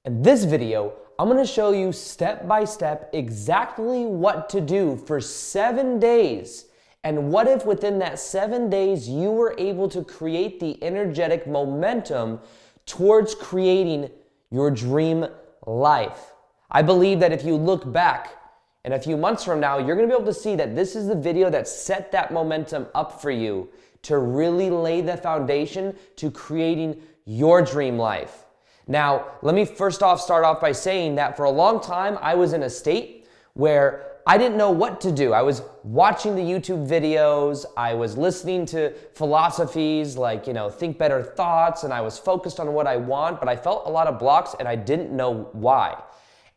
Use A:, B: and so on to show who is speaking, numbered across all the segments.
A: In this video, I'm going to show you step by step exactly what to do for 7 days. And what if within that 7 days you were able to create the energetic momentum towards creating your dream life? I believe that if you look back in a few months from now, you're going to be able to see that this is the video that set that momentum up for you to really lay the foundation to creating your dream life. Now, let me first off start off by saying that for a long time, I was in a state where I didn't know what to do. I was watching the YouTube videos, I was listening to philosophies like, think better thoughts, and I was focused on what I want, but I felt a lot of blocks and I didn't know why.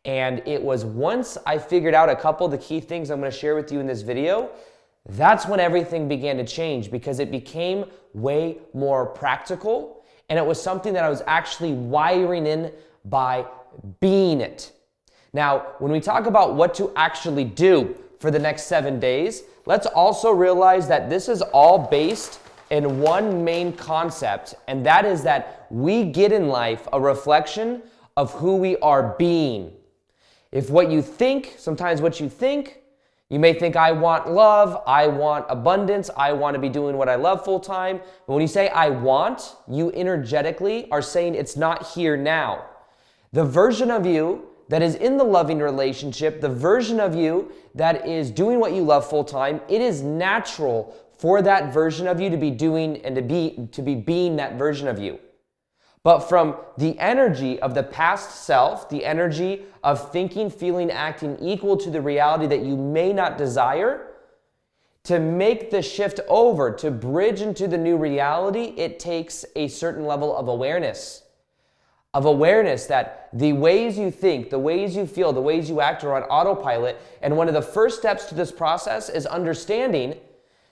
A: And it was once I figured out a couple of the key things I'm going to share with you in this video, that's when everything began to change, because it became way more practical. And it was something that I was actually wiring in by being it. Now, when we talk about what to actually do for the next 7 days, let's also realize that this is all based in one main concept, and that is that we get in life a reflection of who we are being. If what you think, sometimes what you think, you may think, I want love, I want abundance, I want to be doing what I love full time. But when you say I want, you energetically are saying it's not here now. The version of you that is in the loving relationship, the version of you that is doing what you love full time, it is natural for that version of you to be doing and to be being that version of you. But from the energy of the past self, the energy of thinking, feeling, acting equal to the reality that you may not desire, to make the shift over, to bridge into the new reality, it takes a certain level of awareness. Of awareness that the ways you think, the ways you feel, the ways you act are on autopilot. And one of the first steps to this process is understanding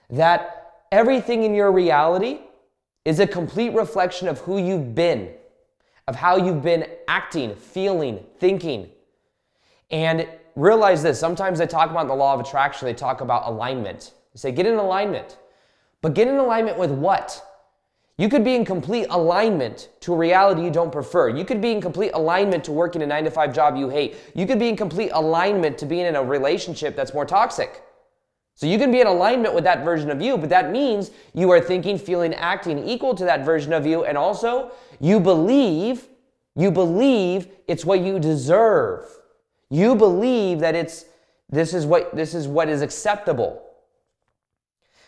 A: that everything in your reality is a complete reflection of who you've been, of how you've been acting, feeling, thinking. And realize this, sometimes they talk about the law of attraction, they talk about alignment. They say, get in alignment. But get in alignment with what? You could be in complete alignment to a reality you don't prefer. You could be in complete alignment to working a 9-to-5 job you hate. You could be in complete alignment to being in a relationship that's more toxic. So you can be in alignment with that version of you, but that means you are thinking, feeling, acting equal to that version of you, and also you believe it's what you deserve. You believe that this is what is acceptable.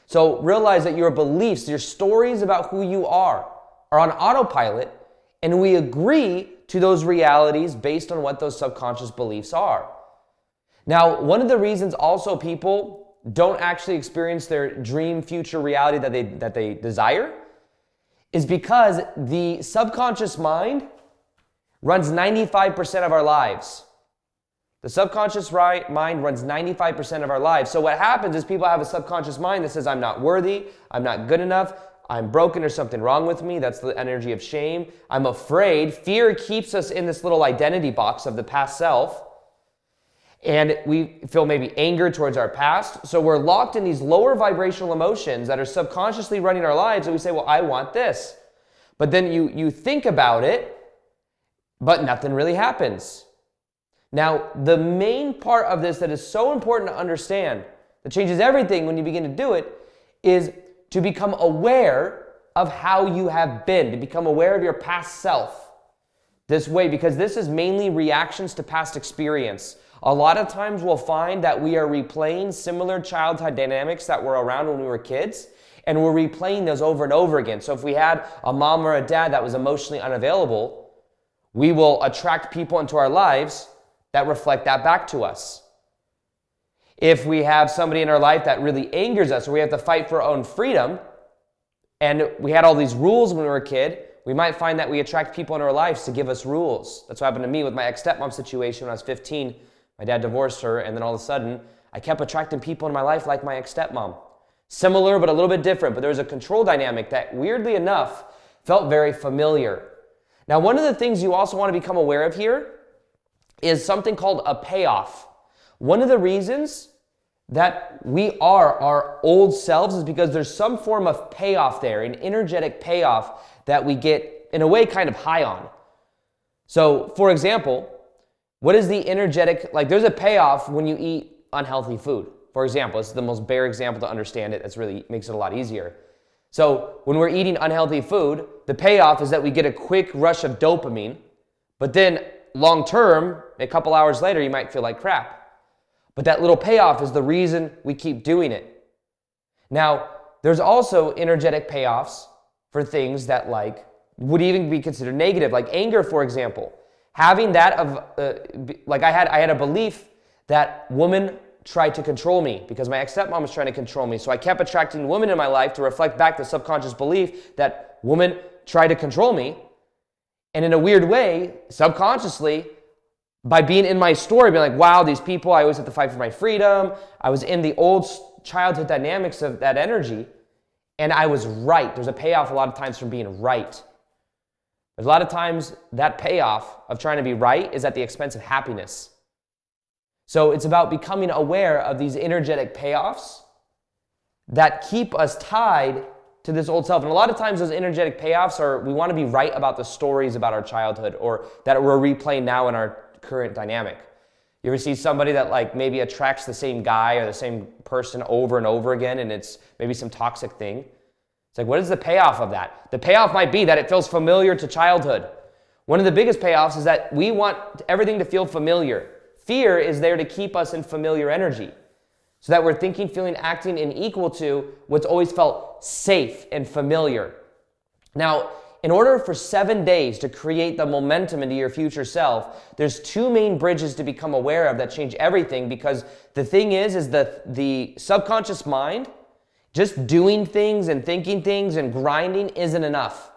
A: So realize that your beliefs, your stories about who you are on autopilot, and we agree to those realities based on what those subconscious beliefs are. Now, one of the reasons also people don't actually experience their dream future reality that they desire is because the subconscious mind runs 95% of our lives. The subconscious mind runs 95% of our lives. So what happens is people have a subconscious mind that says, I'm not worthy, I'm not good enough, I'm broken, there's something wrong with me. That's the energy of shame. I'm afraid. Fear keeps us in this little identity box of the past self. And we feel maybe anger towards our past. So we're locked in these lower vibrational emotions that are subconsciously running our lives. And we say, well, I want this. But then you think about it, but nothing really happens. Now, the main part of this that is so important to understand, that changes everything when you begin to do it, is to become aware of how you have been, to become aware of your past self this way, because this is mainly reactions to past experience. A lot of times we'll find that we are replaying similar childhood dynamics that were around when we were kids, and we're replaying those over and over again. So if we had a mom or a dad that was emotionally unavailable, we will attract people into our lives that reflect that back to us. If we have somebody in our life that really angers us, or we have to fight for our own freedom, and we had all these rules when we were a kid, we might find that we attract people in our lives to give us rules. That's what happened to me with my ex-stepmom situation when I was 15. My dad divorced her, and then all of a sudden, I kept attracting people in my life like my ex-stepmom. Similar, but a little bit different. But there was a control dynamic that, weirdly enough, felt very familiar. Now, one of the things you also want to become aware of here is something called a payoff. One of the reasons that we are our old selves is because there's some form of payoff there, an energetic payoff that we get, in a way, kind of high on. So, for example, what is the energetic, like there's a payoff when you eat unhealthy food. For example, this is the most bare example to understand it. That's really makes it a lot easier. So when we're eating unhealthy food, the payoff is that we get a quick rush of dopamine, but then long term, a couple hours later, you might feel like crap. But that little payoff is the reason we keep doing it. Now, there's also energetic payoffs for things that like would even be considered negative, like anger, for example. Having that of, like I had a belief that women tried to control me because my ex-stepmom was trying to control me. So I kept attracting women in my life to reflect back the subconscious belief that women try to control me. And in a weird way, subconsciously, by being in my story, being like, wow, these people, I always have to fight for my freedom. I was in the old childhood dynamics of that energy, and I was right. There's a payoff a lot of times from being right. There's a lot of times that payoff of trying to be right is at the expense of happiness. So it's about becoming aware of these energetic payoffs that keep us tied to this old self. And a lot of times those energetic payoffs are, we want to be right about the stories about our childhood or that we're replaying now in our current dynamic. You ever see somebody that like maybe attracts the same guy or the same person over and over again, and it's maybe some toxic thing? It's like, what is the payoff of that? The payoff might be that it feels familiar to childhood. One of the biggest payoffs is that we want everything to feel familiar. Fear is there to keep us in familiar energy so that we're thinking, feeling, acting in equal to what's always felt safe and familiar. Now, in order for 7 days to create the momentum into your future self, there's two main bridges to become aware of that change everything, because the thing is the subconscious mind, just doing things and thinking things and grinding isn't enough.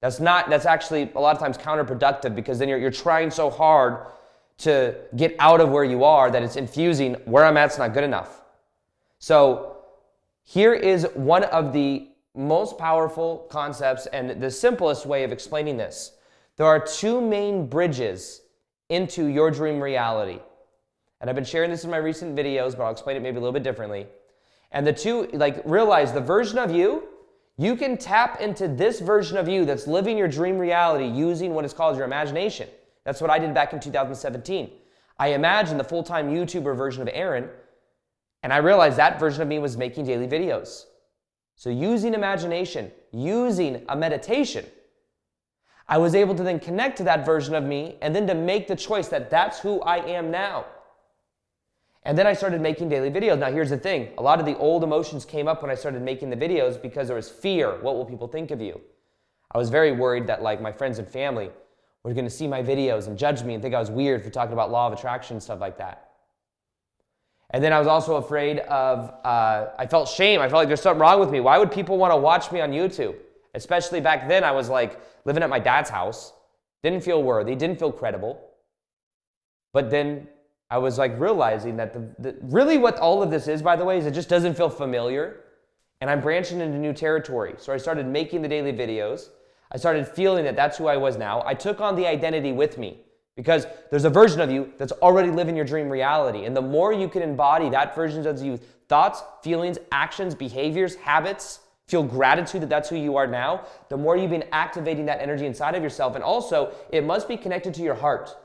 A: That's actually a lot of times counterproductive, because then you're trying so hard to get out of where you are that it's infusing where I'm at's not good enough. So here is one of the most powerful concepts and the simplest way of explaining this. There are two main bridges into your dream reality. And I've been sharing this in my recent videos, but I'll explain it maybe a little bit differently. And the two, like, realize the version of you can tap into this version of you that's living your dream reality using what is called your imagination. That's what I did back in 2017. I imagined the full-time YouTuber version of Aaron, and I realized that version of me was making daily videos. So using imagination, using a meditation, I was able to then connect to that version of me and then to make the choice that that's who I am now. And then I started making daily videos. Now here's the thing. A lot of the old emotions came up when I started making the videos because there was fear. What will people think of you? I was very worried that like my friends and family were going to see my videos and judge me and think I was weird for talking about law of attraction and stuff like that. And then I was also afraid of, I felt shame. I felt like there's something wrong with me. Why would people want to watch me on YouTube? Especially back then, I was like living at my dad's house. Didn't feel worthy, didn't feel credible. But then I was like realizing that really what all of this is, by the way, is it just doesn't feel familiar. And I'm branching into new territory. So I started making the daily videos. I started feeling that that's who I was now. I took on the identity with me because there's a version of you that's already living your dream reality. And the more you can embody that version of you, thoughts, feelings, actions, behaviors, habits, feel gratitude that that's who you are now, the more you've been activating that energy inside of yourself. And also, it must be connected to your heart.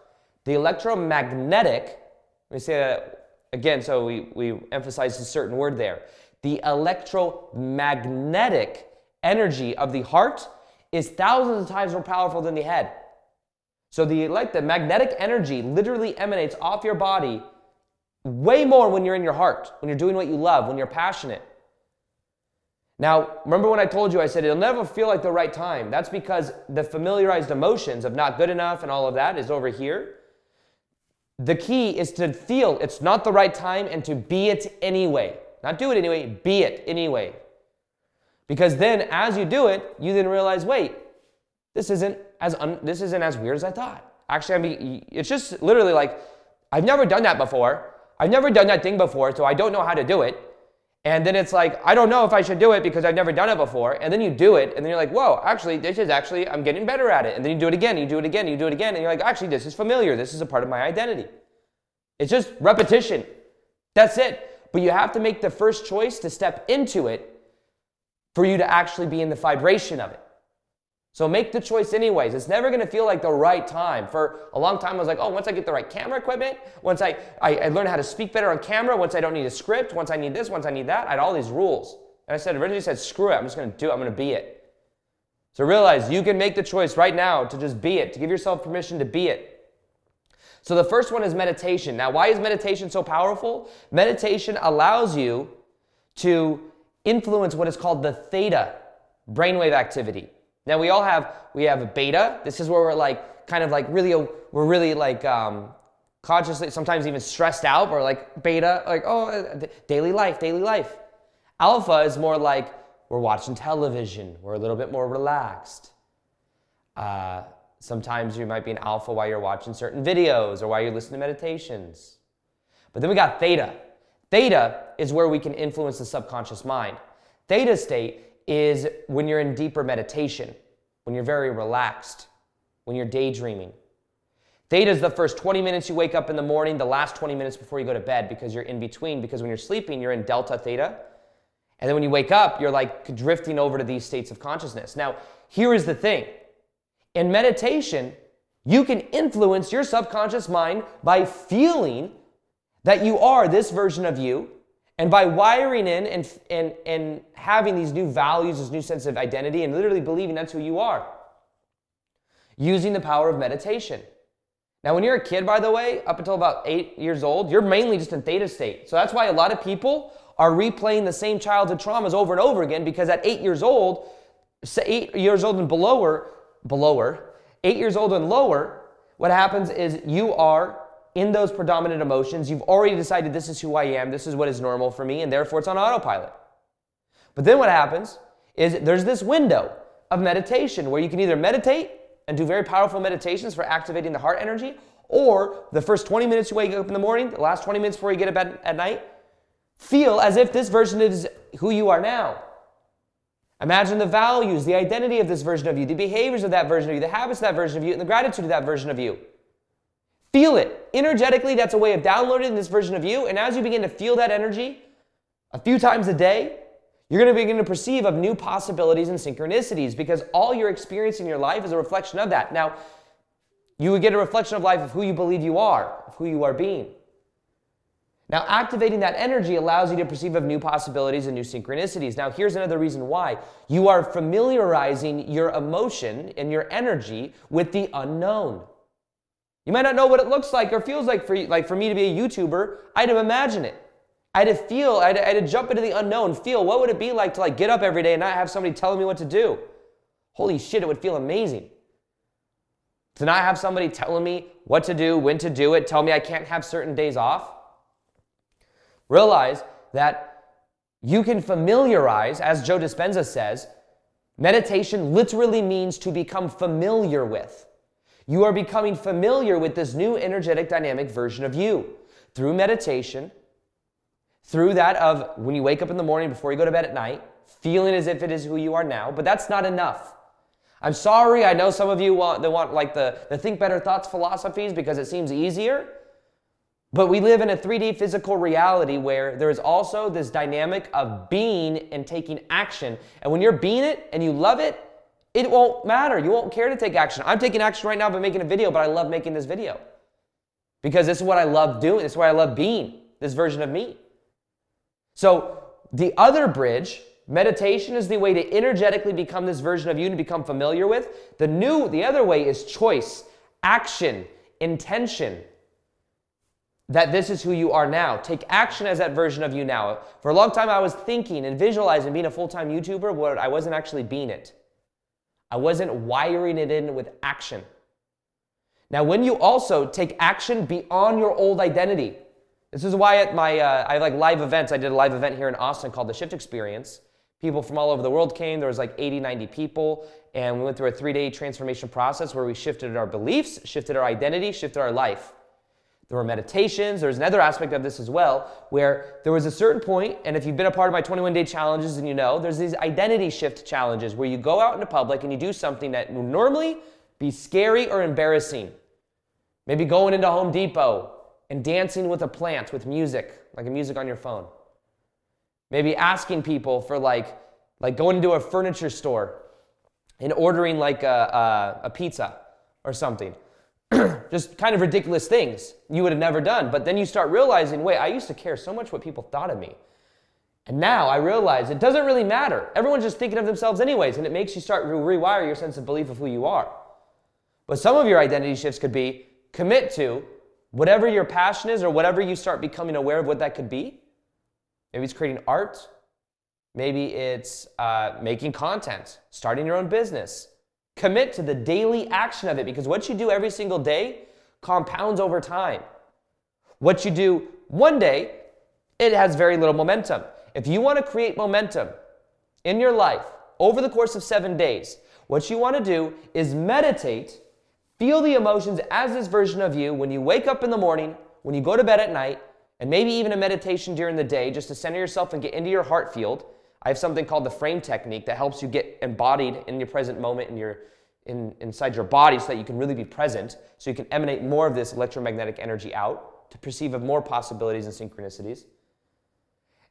A: The electromagnetic, let me say that again so we emphasize a certain word there. The electromagnetic energy of the heart is thousands of times more powerful than the head. So the magnetic energy literally emanates off your body way more when you're in your heart, when you're doing what you love, when you're passionate. Now, remember when I told you, I said it'll never feel like the right time. That's because the familiarized emotions of not good enough and all of that is over here. The key is to feel it's not the right time and to be it anyway. Not do it anyway, be it anyway. Because then as you do it, you then realize, wait, this isn't as weird as I thought. Actually, I mean, it's just literally like, I've never done that before. I've never done that thing before, so I don't know how to do it. And then it's like, I don't know if I should do it because I've never done it before. And then you do it, and then you're like, whoa, actually, I'm getting better at it. And then you do it again, you do it again, you do it again, and you're like, actually, this is familiar. This is a part of my identity. It's just repetition. That's it. But you have to make the first choice to step into it for you to actually be in the vibration of it. So make the choice anyways. It's never going to feel like the right time. For a long time, I was like, oh, once I get the right camera equipment, once I learn how to speak better on camera, once I don't need a script, once I need this, once I need that, I had all these rules. And I originally said, screw it, I'm just going to do it, I'm going to be it. So realize you can make the choice right now to just be it, to give yourself permission to be it. So the first one is meditation. Now, why is meditation so powerful? Meditation allows you to influence what is called the theta brainwave activity. Now we have a beta. This is where we're like kind of like we're really like consciously, sometimes even stressed out. We're like beta, like daily life. Alpha is more like we're watching television. We're a little bit more relaxed. Sometimes you might be an alpha while you're watching certain videos or while you're listening to meditations. But then we got theta. Theta is where we can influence the subconscious mind. Theta state is when you're in deeper meditation, when you're very relaxed, when you're daydreaming. Theta is the first 20 minutes you wake up in the morning, the last 20 minutes before you go to bed, because you're in between, because when you're sleeping, you're in delta theta. And then when you wake up, you're like drifting over to these states of consciousness. Now, here is the thing. In meditation, you can influence your subconscious mind by feeling that you are this version of you, and by wiring in and having these new values, this new sense of identity, and literally believing that's who you are. Using the power of meditation. Now, when you're a kid, by the way, up until about 8 years old, you're mainly just in theta state. So that's why a lot of people are replaying the same childhood traumas over and over again, because at 8 years old, 8 years old and belower, 8 years old and lower, what happens is you are in those predominant emotions. You've already decided this is who I am, this is what is normal for me, and therefore it's on autopilot. But then what happens is there's this window of meditation where you can either meditate and do very powerful meditations for activating the heart energy, or the first 20 minutes you wake up in the morning, the last 20 minutes before you get to bed at night, feel as if this version is who you are now. Imagine the values, the identity of this version of you, the behaviors of that version of you, the habits of that version of you, and the gratitude of that version of you. Feel it. Energetically, that's a way of downloading this version of you. And as you begin to feel that energy a few times a day, you're going to begin to perceive of new possibilities and synchronicities, because all you're experiencing in your life is a reflection of that. Now, you would get a reflection of life of who you believe you are, of who you are being. Now, activating that energy allows you to perceive of new possibilities and new synchronicities. Now, here's another reason why. You are familiarizing your emotion and your energy with the unknown. You might not know what it looks like or feels like for you. Like for me to be a YouTuber, I had to imagine it. I had to feel, I had to jump into the unknown, feel what would it be like to like get up every day and not have somebody telling me what to do. Holy shit, it would feel amazing. To not have somebody telling me what to do, when to do it, tell me I can't have certain days off. Realize that you can familiarize, as Joe Dispenza says, meditation literally means to become familiar with. You are becoming familiar with this new energetic dynamic version of you through meditation, through that of when you wake up in the morning before you go to bed at night, feeling as if it is who you are now, but that's not enough. I'm sorry, I know some of you want like the think better thoughts philosophies because it seems easier, but we live in a 3D physical reality where there is also this dynamic of being and taking action. And when you're being it and you love it, it won't matter. You won't care to take action. I'm taking action right now by making a video, but I love making this video because this is what I love doing. This is what I love being, this version of me. So the other bridge, meditation, is the way to energetically become this version of you and become familiar with. The other way is choice, action, intention. That this is who you are now. Take action as that version of you now. For a long time, I was thinking and visualizing being a full-time YouTuber, but I wasn't actually being it. I wasn't wiring it in with action. Now, when you also take action beyond your old identity, this is why at my, I have like live events. I did a live event here in Austin called the Shift Experience. People from all over the world came. There was like 80, 90 people. And we went through a 3-day transformation process where we shifted our beliefs, shifted our identity, shifted our life. There were meditations. There's another aspect of this as well, where there was a certain point, and if you've been a part of my 21-day challenges and you know, there's these identity shift challenges where you go out into public and you do something that would normally be scary or embarrassing. Maybe going into Home Depot and dancing with a plant with music, like a music on your phone. Maybe asking people for like going into a furniture store in ordering like a pizza or something. Just kind of ridiculous things you would have never done. But then you start realizing, wait, I used to care so much what people thought of me. And now I realize it doesn't really matter. Everyone's just thinking of themselves anyways, and it makes you start to rewire your sense of belief of who you are. But some of your identity shifts could be commit to whatever your passion is or whatever you start becoming aware of what that could be. Maybe it's creating art. Maybe it's making content, starting your own business. Commit to the daily action of it, because what you do every single day compounds over time. What you do one day, it has very little momentum. If you want to create momentum in your life over the course of 7 days, what you want to do is meditate, feel the emotions as this version of you when you wake up in the morning, when you go to bed at night, and maybe even a meditation during the day just to center yourself and get into your heart field. I have something called the frame technique that helps you get embodied in your present moment inside your body so that you can really be present, so you can emanate more of this electromagnetic energy out to perceive of more possibilities and synchronicities.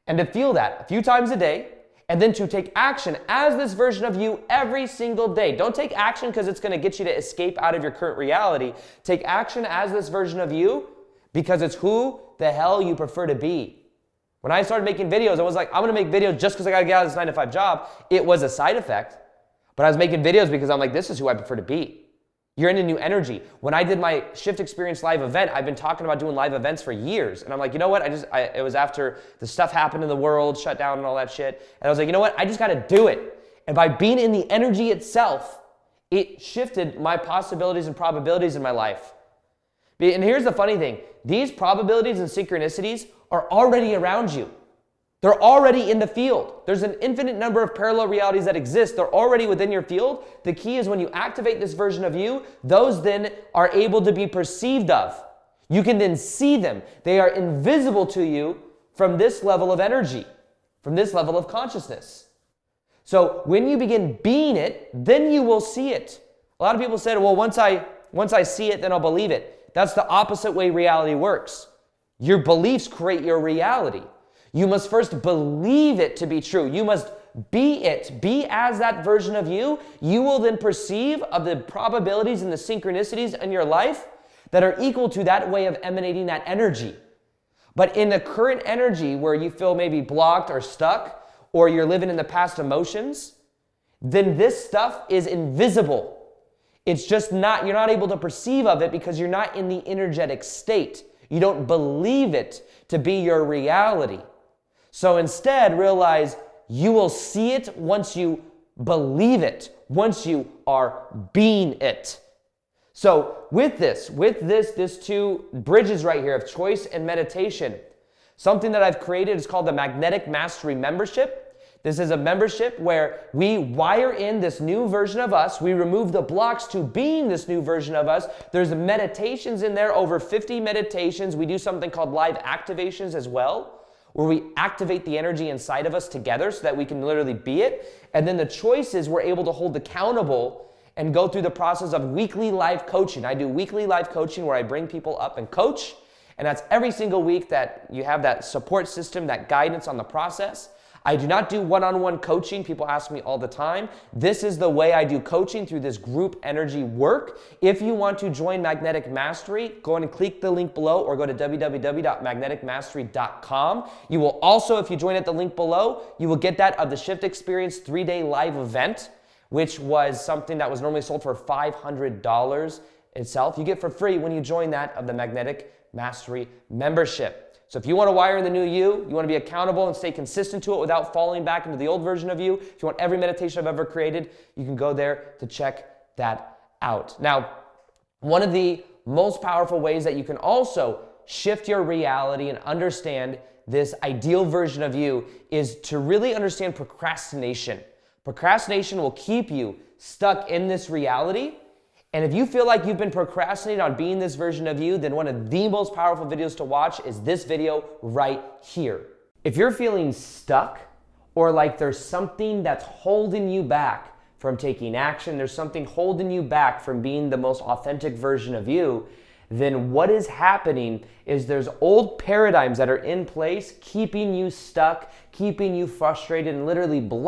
A: And to feel that a few times a day, and then to take action as this version of you every single day. Don't take action because it's going to get you to escape out of your current reality. Take action as this version of you because it's who the hell you prefer to be. When I started making videos, I was like, I'm going to make videos just because I got to get out of this 9-to-5 job. It was a side effect, but I was making videos because I'm like, this is who I prefer to be. You're in a new energy. When I did my Shift Experience live event, I've been talking about doing live events for years. And I'm like, you know what? It was after the stuff happened in the world, shut down and all that shit. And I was like, you know what? I just got to do it. And by being in the energy itself, it shifted my possibilities and probabilities in my life. And here's the funny thing. These probabilities and synchronicities are already around you. They're already in the field. There's an infinite number of parallel realities that exist. They're already within your field. The key is when you activate this version of you, those then are able to be perceived of. You can then see them. They are invisible to you from this level of energy, from this level of consciousness. So when you begin being it, then you will see it. A lot of people said, well, once I see it, then I'll believe it. That's the opposite way reality works. Your beliefs create your reality. You must first believe it to be true. You must be it. Be as that version of you. You will then perceive of the probabilities and the synchronicities in your life that are equal to that way of emanating that energy. But in the current energy where you feel maybe blocked or stuck, or you're living in the past emotions, then this stuff is invisible. It's just not, you're not able to perceive of it because you're not in the energetic state. You don't believe it to be your reality. So instead, realize you will see it once you believe it, once you are being it. So with this two bridges right here of choice and meditation, something that I've created is called the Magnetic Mastery Membership. This is a membership where we wire in this new version of us. We remove the blocks to being this new version of us. There's meditations in there, over 50 meditations. We do something called live activations as well, where we activate the energy inside of us together so that we can literally be it. And then the choices we're able to hold accountable and go through the process of weekly live coaching. I do weekly live coaching where I bring people up and coach. And that's every single week that you have that support system, that guidance on the process. I do not do one-on-one coaching. People ask me all the time. This is the way I do coaching, through this group energy work. If you want to join Magnetic Mastery, go ahead and click the link below or go to www.magneticmastery.com. You will also, if you join at the link below, you will get that of the Shift Experience 3-day live event, which was something that was normally sold for $500 itself. You get for free when you join that of the Magnetic Mastery membership. So if you want to wire in the new you want to be accountable and stay consistent to it without falling back into the old version of you, if you want every meditation I've ever created, you can go there to check that out. Now, one of the most powerful ways that you can also shift your reality and understand this ideal version of you is to really understand procrastination. Procrastination will keep you stuck in this reality. And if you feel like you've been procrastinating on being this version of you, then one of the most powerful videos to watch is this video right here. If you're feeling stuck, or like there's something that's holding you back from taking action, there's something holding you back from being the most authentic version of you, then what is happening is there's old paradigms that are in place keeping you stuck, keeping you frustrated, and literally blocking